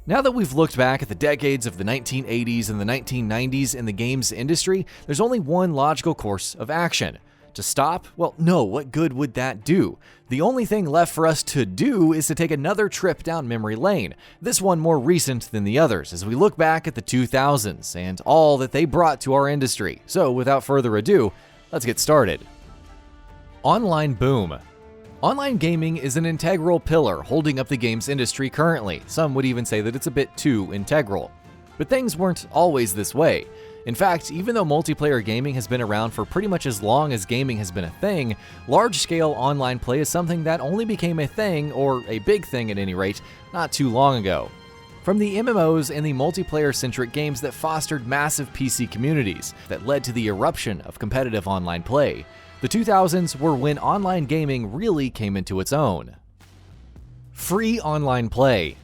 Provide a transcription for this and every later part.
Now that we've looked back at the decades of the 1980s and the 1990s in the games industry, there's only one logical course of action. To stop? Well, no, what good would that do? The only thing left for us to do is to take another trip down memory lane, this one more recent than the others, as we look back at the 2000s and all that they brought to our industry. So without further ado, let's get started. Online boom. Online gaming is an integral pillar holding up the games industry currently. Some would even say that it's a bit too integral. But things weren't always this way. In fact, even though multiplayer gaming has been around for pretty much as long as gaming has been a thing, large-scale online play is something that only became a thing, or a big thing at any rate, not too long ago. From the MMOs and the multiplayer-centric games that fostered massive PC communities that led to the eruption of competitive online play, the 2000s were when online gaming really came into its own. Free online play.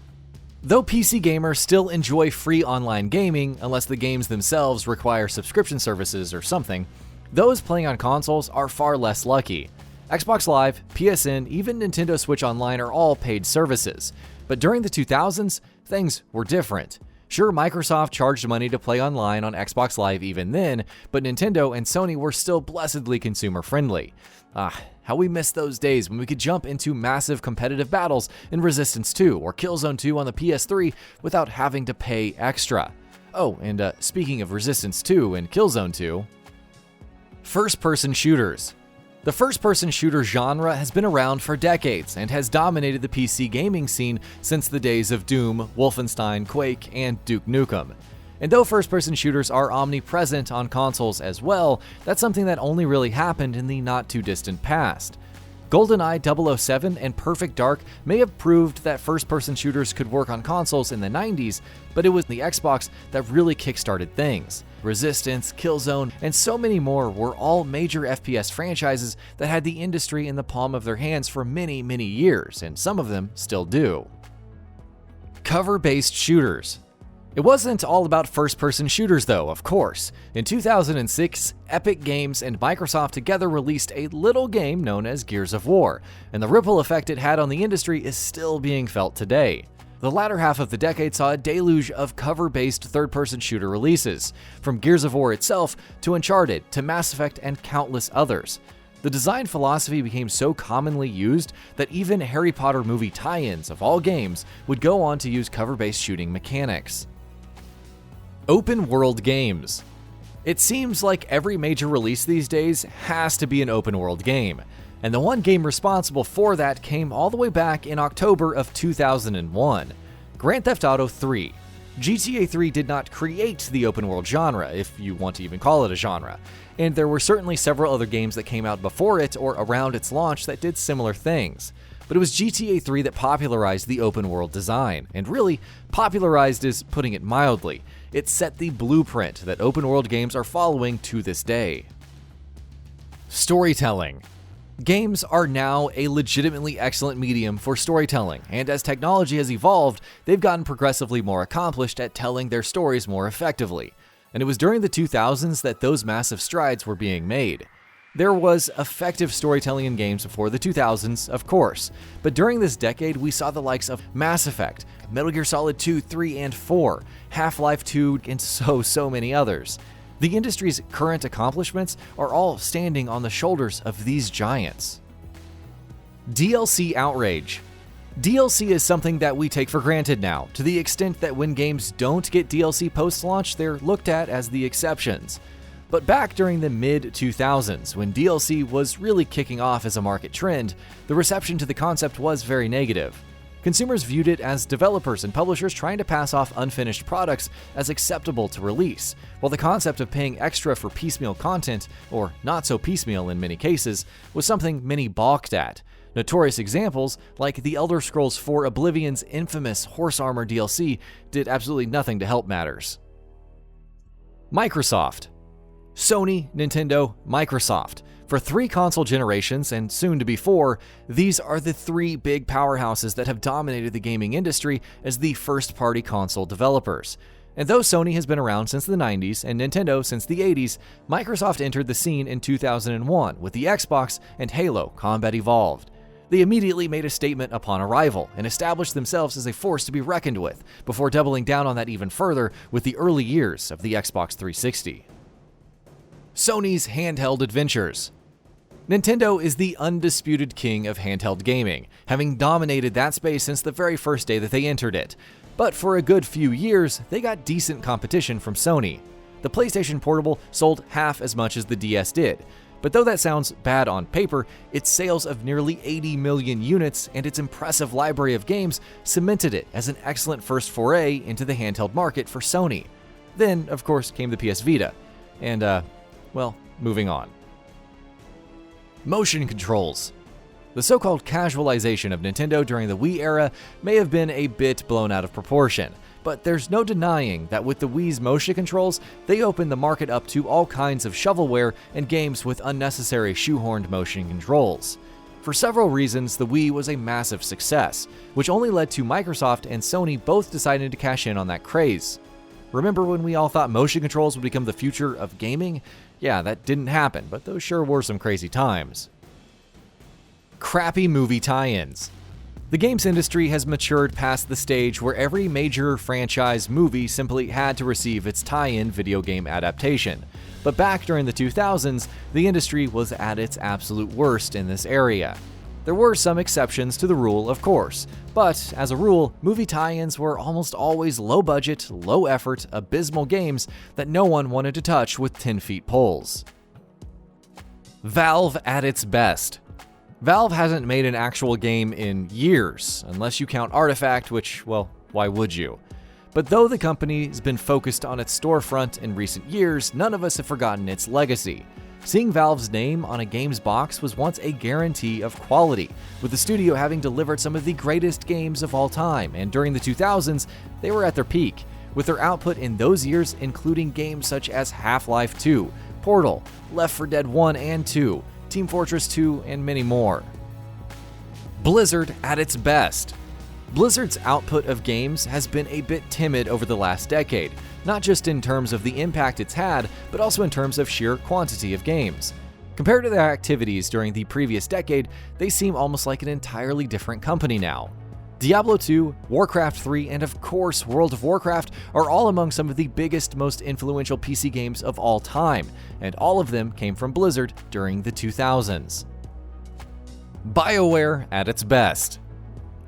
Though PC gamers still enjoy free online gaming, unless the games themselves require subscription services or something, those playing on consoles are far less lucky. Xbox Live, PSN, even Nintendo Switch Online are all paid services. But during the 2000s, things were different. Sure, Microsoft charged money to play online on Xbox Live even then, but Nintendo and Sony were still blessedly consumer-friendly. How we missed those days when we could jump into massive competitive battles in Resistance 2 or Killzone 2 on the PS3 without having to pay extra. Oh, and speaking of Resistance 2 and Killzone 2, first-person shooters. The first-person shooter genre has been around for decades and has dominated the PC gaming scene since the days of Doom, Wolfenstein, Quake, and Duke Nukem. And though first-person shooters are omnipresent on consoles as well, that's something that only really happened in the not-too-distant past. GoldenEye 007 and Perfect Dark may have proved that first-person shooters could work on consoles in the 90s, but it was the Xbox that really kickstarted things. Resistance, Killzone, and so many more were all major FPS franchises that had the industry in the palm of their hands for many, many years, and some of them still do. Cover-based shooters. It wasn't all about first-person shooters though, of course. In 2006, Epic Games and Microsoft together released a little game known as Gears of War, and the ripple effect it had on the industry is still being felt today. The latter half of the decade saw a deluge of cover-based third-person shooter releases, from Gears of War itself to Uncharted to Mass Effect and countless others. The design philosophy became so commonly used that even Harry Potter movie tie-ins of all games would go on to use cover-based shooting mechanics. Open world games. It seems like every major release these days has to be an open world game, and the one game responsible for that came all the way back in October of 2001, Grand Theft Auto 3. GTA 3 did not create the open world genre, if you want to even call it a genre, and there were certainly several other games that came out before it or around its launch that did similar things. But it was GTA 3 that popularized the open world design, and really, popularized is putting it mildly. It set the blueprint that open world games are following to this day. Storytelling. Games are now a legitimately excellent medium for storytelling, and as technology has evolved, they've gotten progressively more accomplished at telling their stories more effectively. And it was during the 2000s that those massive strides were being made. There was effective storytelling in games before the 2000s, of course, but during this decade we saw the likes of Mass Effect, Metal Gear Solid 2, 3, and 4, Half-Life 2, and so many others. The industry's current accomplishments are all standing on the shoulders of these giants. DLC outrage. DLC is something that we take for granted now, to the extent that when games don't get DLC post-launch, they're looked at as the exceptions. But back during the mid-2000s, when DLC was really kicking off as a market trend, the reception to the concept was very negative. Consumers viewed it as developers and publishers trying to pass off unfinished products as acceptable to release, while the concept of paying extra for piecemeal content, or not so piecemeal in many cases, was something many balked at. Notorious examples, like the Elder Scrolls IV Oblivion's infamous Horse Armor DLC, did absolutely nothing to help matters. Microsoft. Sony, Nintendo, Microsoft. For 3 console generations, and soon to be 4, these are the 3 big powerhouses that have dominated the gaming industry as the first-party console developers. And though Sony has been around since the 90s and Nintendo since the 80s, Microsoft entered the scene in 2001 with the Xbox and Halo Combat Evolved. They immediately made a statement upon arrival and established themselves as a force to be reckoned with, before doubling down on that even further with the early years of the Xbox 360. Sony's handheld adventures. Nintendo is the undisputed king of handheld gaming, having dominated that space since the very first day that they entered it. But for a good few years, they got decent competition from Sony. The PlayStation Portable sold half as much as the DS did, but though that sounds bad on paper, its sales of nearly 80 million units and its impressive library of games cemented it as an excellent first foray into the handheld market for Sony. Then, of course, came the PS Vita. And, well, moving on. Motion controls. The so-called casualization of Nintendo during the Wii era may have been a bit blown out of proportion, but there's no denying that with the Wii's motion controls, they opened the market up to all kinds of shovelware and games with unnecessary shoehorned motion controls. For several reasons, the Wii was a massive success, which only led to Microsoft and Sony both deciding to cash in on that craze. Remember when we all thought motion controls would become the future of gaming? Yeah, that didn't happen, but those sure were some crazy times. Crappy movie tie-ins. The games industry has matured past the stage where every major franchise movie simply had to receive its tie-in video game adaptation. But back during the 2000s, the industry was at its absolute worst in this area. There were some exceptions to the rule, of course, but as a rule, movie tie-ins were almost always low-budget, low-effort, abysmal games that no one wanted to touch with 10-feet poles. Valve at its best. Valve hasn't made an actual game in years, unless you count Artifact, which, well, why would you? But though the company's been focused on its storefront in recent years, none of us have forgotten its legacy. Seeing Valve's name on a game's box was once a guarantee of quality, with the studio having delivered some of the greatest games of all time, and during the 2000s, they were at their peak, with their output in those years including games such as Half-Life 2, Portal, Left 4 Dead 1 and 2, Team Fortress 2, and many more. Blizzard at its best. Blizzard's output of games has been a bit timid over the last decade, not just in terms of the impact it's had, but also in terms of sheer quantity of games. Compared to their activities during the previous decade, they seem almost like an entirely different company now. Diablo 2, Warcraft 3, and of course World of Warcraft are all among some of the biggest, most influential PC games of all time, and all of them came from Blizzard during the 2000s. BIOWARE at its best.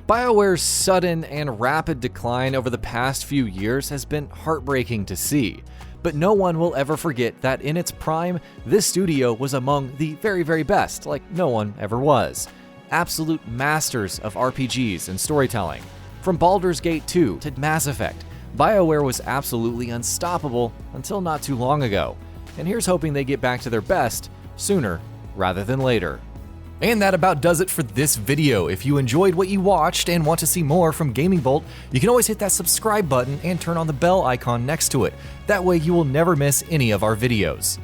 BioWare's sudden and rapid decline over the past few years has been heartbreaking to see, but no one will ever forget that in its prime, this studio was among the very, very best, like no one ever was. Absolute masters of RPGs and storytelling. From Baldur's Gate 2 to Mass Effect, BioWare was absolutely unstoppable until not too long ago, and here's hoping they get back to their best sooner rather than later. And that about does it for this video. If you enjoyed what you watched and want to see more from GamingBolt, you can always hit that subscribe button and turn on the bell icon next to it. That way you will never miss any of our videos.